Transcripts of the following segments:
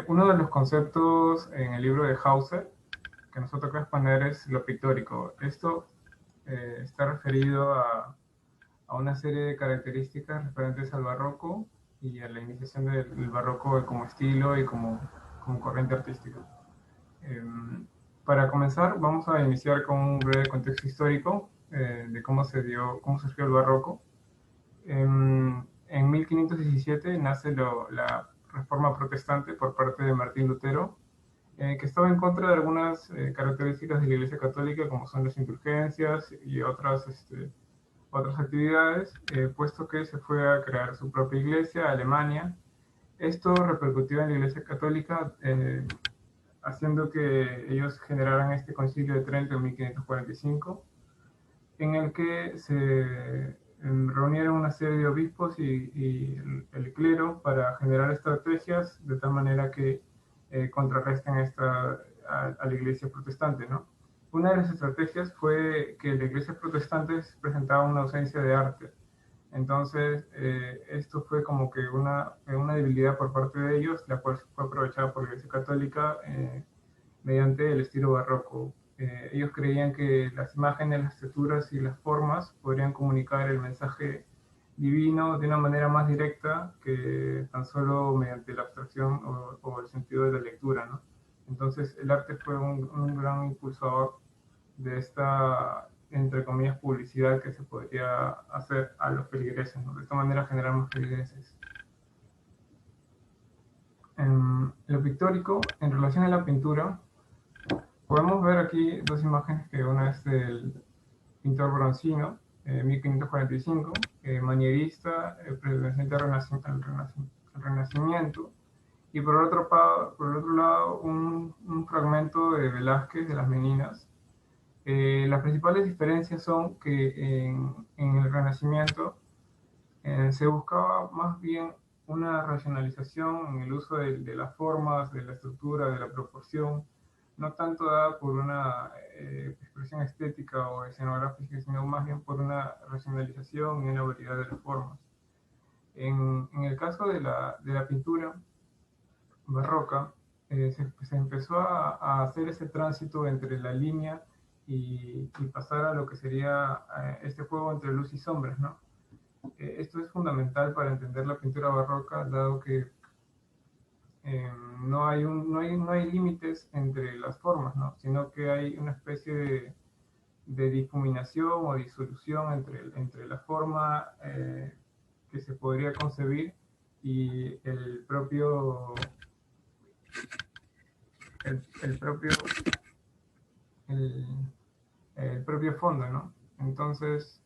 Uno de los conceptos en el libro de Hauser que nos toca exponer es lo pictórico. Esto está referido a una serie de características referentes al barroco y a la iniciación del barroco como estilo y como corriente artística. Eh, para comenzar, vamos a iniciar con un breve contexto histórico de cómo surgió el barroco. En 1517 nace la Reforma Protestante por parte de Martín Lutero, que estaba en contra de algunas características de la Iglesia Católica, como son las indulgencias y otras actividades, puesto que se fue a crear su propia iglesia, Alemania. Esto repercutió en la Iglesia Católica, haciendo que ellos generaran este Concilio de Trento en 1545, en el que se reunieron una serie de obispos y el clero para generar estrategias de tal manera que contrarresten a la iglesia protestante, ¿no? Una de las estrategias fue que la iglesia protestante presentaba una ausencia de arte. Entonces, esto fue como que una debilidad por parte de ellos, la cual fue aprovechada por la Iglesia Católica mediante el estilo barroco. Ellos creían que las imágenes, las texturas y las formas podrían comunicar el mensaje divino de una manera más directa que tan solo mediante la abstracción o el sentido de la lectura, ¿no? Entonces, el arte fue un gran impulsador de esta, entre comillas, publicidad que se podría hacer a los feligreses, ¿no? De esta manera generamos feligreses. En lo pictórico, en relación a la pintura, podemos ver aquí dos imágenes, que una es del pintor Bronzino, 1545, manierista, perteneciente al Renacimiento, y por el otro lado un fragmento de Velázquez, de las Meninas. Las principales diferencias son que en el Renacimiento se buscaba más bien una racionalización en el uso de las formas, de la estructura, de la proporción, no tanto dada por una expresión estética o escenográfica, sino más bien por una racionalización y una variedad de las formas. En el caso de la pintura barroca, se empezó a hacer ese tránsito entre la línea y pasar a lo que sería este juego entre luz y sombras, ¿no? Esto es fundamental para entender la pintura barroca, dado que no hay límites entre las formas, ¿no? Sino que hay una especie de difuminación o disolución entre la forma que se podría concebir y el propio, el, el propio fondo, ¿no? Entonces,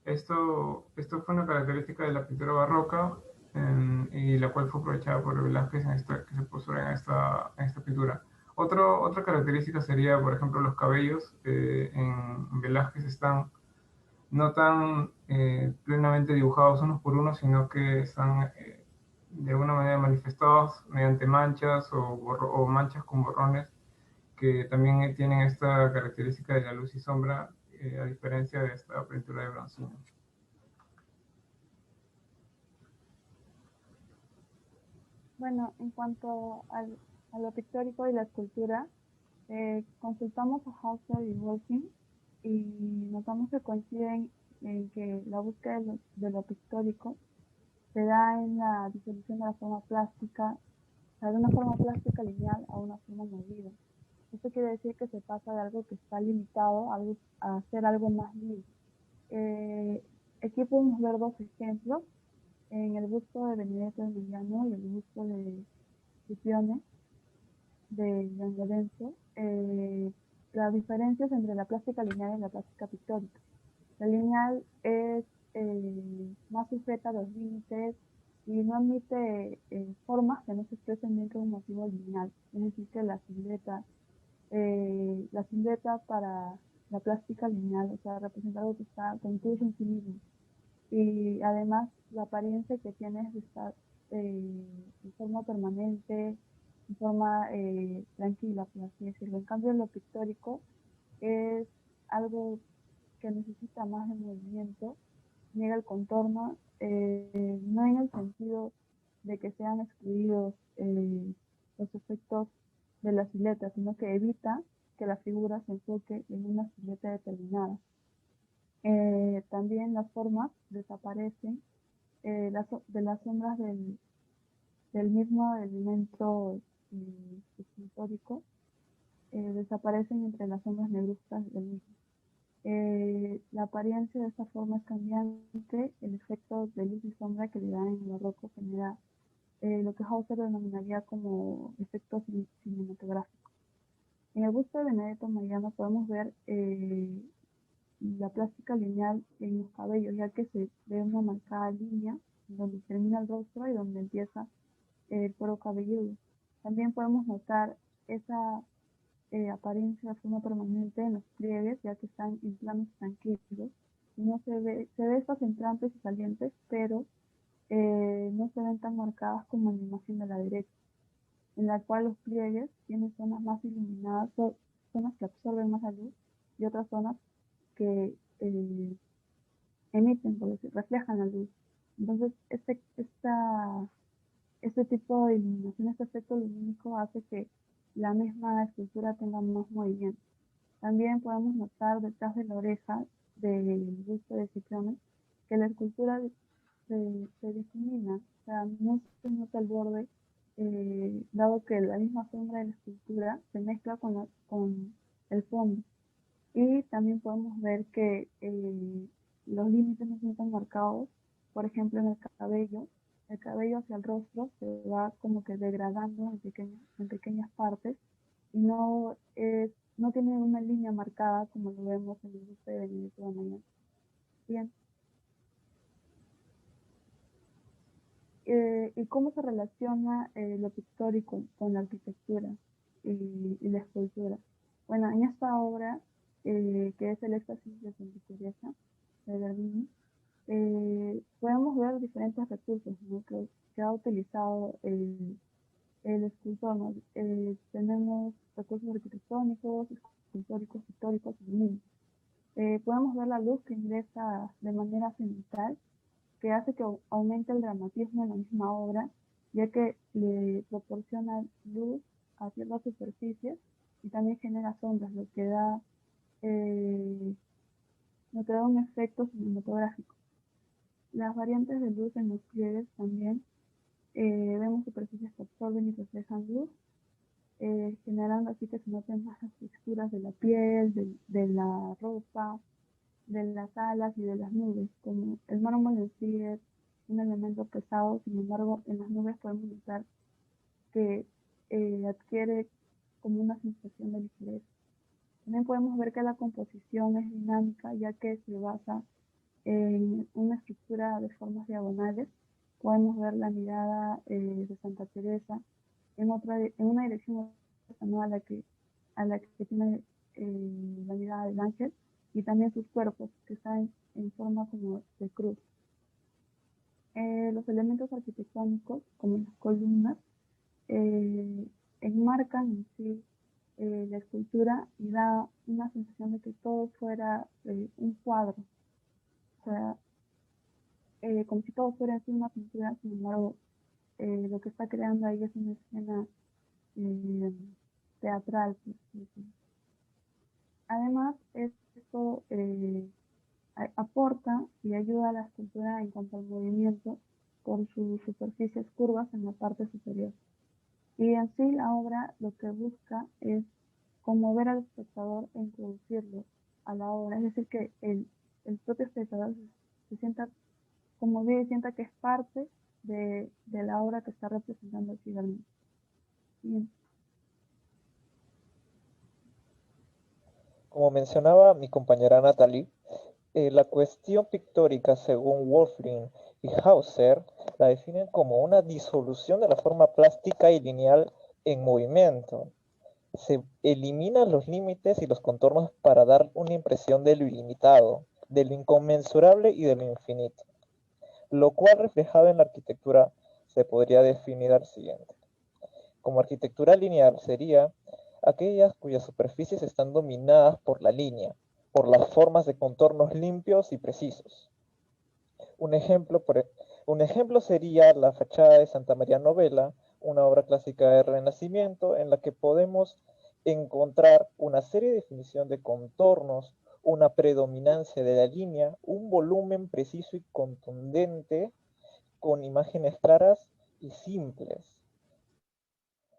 esto fue una característica de la pintura barroca, y la cual fue aprovechada por Velázquez que se puso en esta pintura. Otra característica sería, por ejemplo, los cabellos. En Velázquez están no tan plenamente dibujados unos por unos, sino que están de alguna manera manifestados mediante manchas o manchas con borrones, que también tienen esta característica de la luz y sombra, a diferencia de esta pintura de Bronzino. Bueno, en cuanto a lo pictórico y la escultura, consultamos a Hauser y Wolfing y notamos que coinciden en que la búsqueda de lo pictórico se da en la disolución de la forma plástica, o sea, de una forma plástica lineal a una forma movida. Esto quiere decir que se pasa de algo que está limitado a hacer algo más libre. Eh, Aquí podemos ver dos ejemplos, en el busto de Benedetto de Mediano y el busto de Scipione de Gian Lorenzo, las diferencias entre la plástica lineal y la plástica pictórica. La lineal es más sujeta a los límites y no admite formas que no se expresen bien con un motivo lineal. Es decir, que la silueta para la plástica lineal, o sea, representa algo que está concluso en sí mismo. Y además la apariencia que tiene es de estar de forma permanente, de forma tranquila, por así decirlo. En cambio, lo pictórico es algo que necesita más de movimiento, niega el contorno, no en el sentido de que sean excluidos efectos de la silueta, sino que evita que la figura se enfoque en una silueta determinada. También las formas desaparecen de las sombras del mismo elemento escultórico, desaparecen entre las sombras negruzcas del mismo. La apariencia de esta forma es cambiante, el efecto de luz y sombra que le da en el barroco genera lo que Hauser denominaría como efecto cinematográfico. En el busto de Benedetto Mariano podemos ver la plástica lineal en los cabellos, ya que se ve una marcada línea donde termina el rostro y donde empieza el cuero cabelludo. También podemos notar esa apariencia de forma permanente en los pliegues, ya que están en planos tranquilos. No se ve estas entrantes y salientes, pero no se ven tan marcadas como en la imagen de la derecha, en la cual los pliegues tienen zonas más iluminadas, zonas que absorben más la luz y otras zonas que emiten, por decir, reflejan la luz. Entonces, este tipo de iluminación, este efecto lumínico hace que la misma escultura tenga más movimiento. También podemos notar detrás de la oreja del busto de Cipione que la escultura se difumina, o sea, no se nota el borde, dado que la misma sombra de la escultura se mezcla con el fondo. Y también podemos ver que los límites no son tan marcados, por ejemplo, en el cabello hacia el rostro se va como que degradando en pequeñas partes y no tiene una línea marcada como lo vemos en el busto de Benedetto de Mañana. Bien. ¿Y cómo se relaciona lo pictórico con la arquitectura y la escultura? Bueno, en esta obra, que es el éxtasis de Santa Teresa de Bernini, podemos ver diferentes recursos, ¿no?, que ha utilizado el escultor, ¿no? Tenemos recursos arquitectónicos, escultóricos, históricos y lumínicos. Podemos ver la luz que ingresa de manera cenital, que hace que aumente el dramatismo en la misma obra, ya que le proporciona luz a ciertas superficies y también genera sombras, lo que da un efecto cinematográfico. Las variantes de luz en los pliegues también, vemos superficies que absorben y reflejan luz, generando así que se noten más las texturas de la piel, de la ropa, de las alas y de las nubes. Como el mármol en sí es un elemento pesado, sin embargo en las nubes podemos notar que adquiere como una sensación de ligereza. También podemos ver que la composición es dinámica, ya que se basa en una estructura de formas diagonales. Podemos ver la mirada de Santa Teresa en una dirección a la que tiene la mirada del ángel, y también sus cuerpos, que están en forma como de cruz. Los elementos arquitectónicos, como las columnas, enmarcan en sí la escultura y da una sensación de que todo fuera un cuadro, o sea, como si todo fuera así una pintura. Sin embargo, lo que está creando ahí es una escena teatral. Además, esto aporta y ayuda a la escultura en cuanto al movimiento por sus superficies curvas en la parte superior. Y en sí la obra lo que busca es conmover al espectador e introducirlo a la obra, es decir, que el propio espectador se sienta conmovido y sienta que es parte de la obra que está representando el Bernini. Bien. Como mencionaba mi compañera Natalie, la cuestión pictórica, según Wolfling y Hauser, la definen como una disolución de la forma plástica y lineal en movimiento. Se eliminan los límites y los contornos para dar una impresión de lo ilimitado, de lo inconmensurable y de lo infinito, lo cual reflejado en la arquitectura se podría definir al siguiente. Como arquitectura lineal sería aquellas cuyas superficies están dominadas por la línea, por las formas de contornos limpios y precisos. Un ejemplo sería la fachada de Santa María Novella, una obra clásica del Renacimiento en la que podemos encontrar una serie de definición de contornos, una predominancia de la línea, un volumen preciso y contundente con imágenes claras y simples,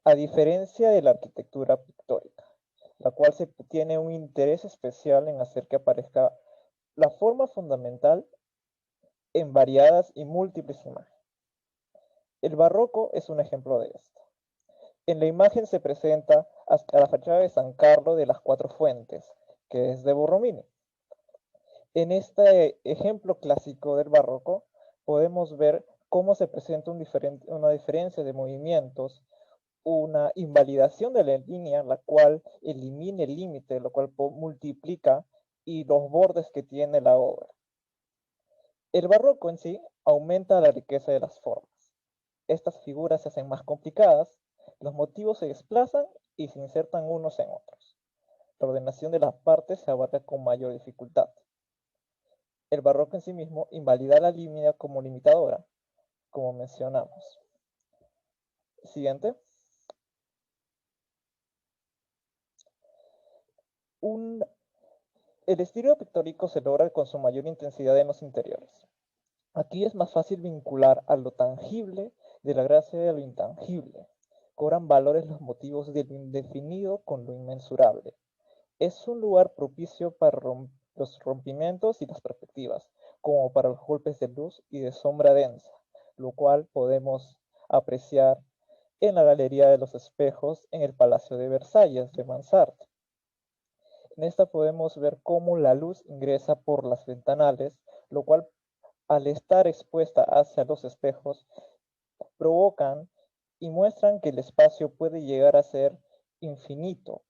a diferencia de la arquitectura pictórica, la cual tiene un interés especial en hacer que aparezca la forma fundamental en variadas y múltiples imágenes. El barroco es un ejemplo de esto. En la imagen se presenta hasta la fachada de San Carlo de las Cuatro Fuentes, que es de Borromini. En este ejemplo clásico del barroco podemos ver cómo se presenta una diferencia de movimientos, una invalidación de la línea, la cual elimina el límite, lo cual multiplica y los bordes que tiene la obra. El barroco en sí aumenta la riqueza de las formas. Estas figuras se hacen más complicadas, los motivos se desplazan y se insertan unos en otros. La ordenación de las partes se abarca con mayor dificultad. El barroco en sí mismo invalida la línea como limitadora, como mencionamos. Siguiente. El estilo pictórico se logra con su mayor intensidad en los interiores. Aquí es más fácil vincular a lo tangible de la gracia de lo intangible. Cobran valores los motivos de lo indefinido con lo inmensurable. Es un lugar propicio para los rompimientos y las perspectivas, como para los golpes de luz y de sombra densa, lo cual podemos apreciar en la Galería de los Espejos en el Palacio de Versalles de Mansart. En esta podemos ver cómo la luz ingresa por las ventanales, lo cual al estar expuesta hacia los espejos provocan y muestran que el espacio puede llegar a ser infinito.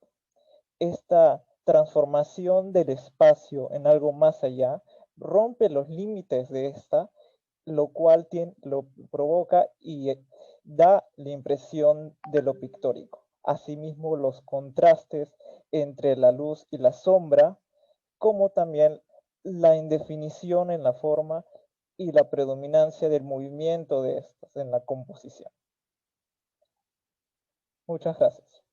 Esta transformación del espacio en algo más allá rompe los límites de esta, lo cual lo provoca y da la impresión de lo pictórico. Asimismo, los contrastes entre la luz y la sombra, como también la indefinición en la forma y la predominancia del movimiento de estas en la composición. Muchas gracias.